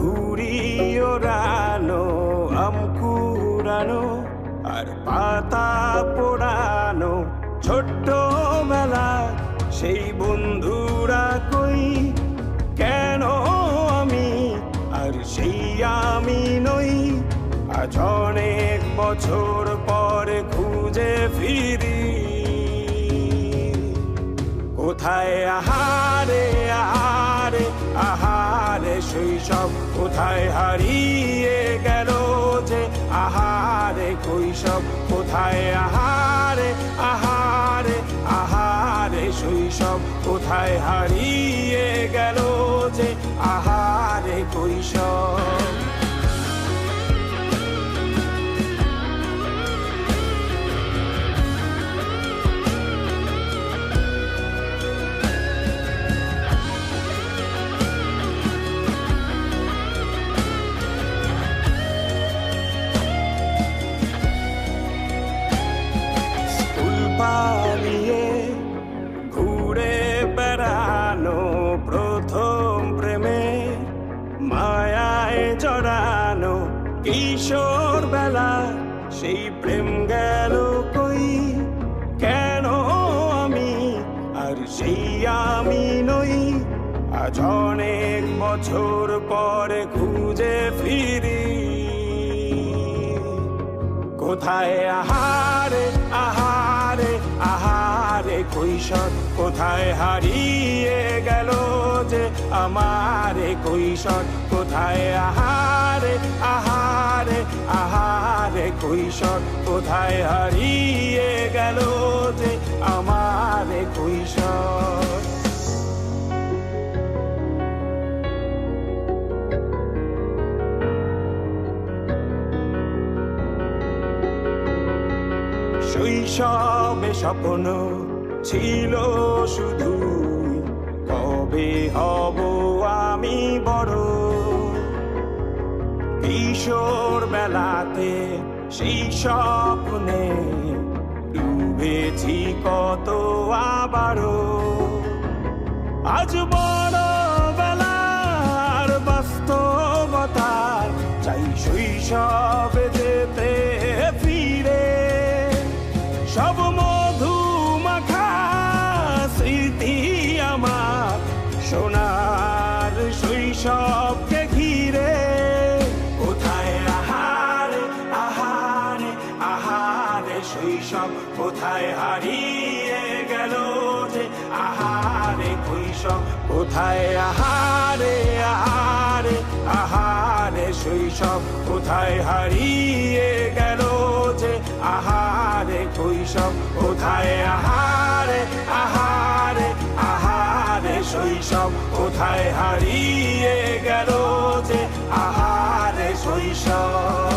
ঘুড়ি ওড়ানো, আম কুড়ানো আর পাতা পোড়ানো, ছোট্টবেলা সেই বন্ধুরা কই, কেন আমি আর সেই আমি নই। আজ অনেক বছর পরে খুঁজে ফিরি, কোথায় আহারে আহারে আহারে শৈশব, কোথায় হারিয়ে গেল যে আহারে কৈশব, কোথায় আহারে আহারে আহারে শৈশব, কোথায় হারিয়ে গেল যে আহারে কৈশব। পালিয়ে ঘুরে বেড়ানো, প্রথম প্রেমে মায়ায় জড়ানো, কিশোর বেলা সেই প্রেম গেল কই, কেন আমি আর সেই আমি নই। আজ অনেক বছর পরে খুঁজে ফিরি, কোথায় আহারে আহারে আহারে কৈশোর, কোথায় হারিয়ে গেল যে আমারে কৈশোর, কোথায় আহারে আহারে আহারে কৈশোর, কোথায় হারিয়ে গেল যে আমারে কৈশোর। শৈশবে স্বপ্ন ছিল শুধু, কবে হব আমি বড়। কিশোর বেলাতে সেই স্বপ্নে ডুবেছি কত আবারও, আজ বড় বেলার বাস্তবতার চাই শৈশবে যেতে ফিরে। সব মধু মাখা স্মৃতি আমার সোনার শৈশবকে ঘিরে, কোথায় আহারে আহারে আহারে শৈশব, কোথায় হারিয়ে গেল যে আহারে কৈশোর, কোথায় আহারে আহারে আহারে শৈশব, কোথায় হারিয়ে গেল যে আহারে কৈশোর, কোথায় আহারে আহারে আহারে শৈশব, কোথায় হারিয়ে গেল যে আহারে শৈশব।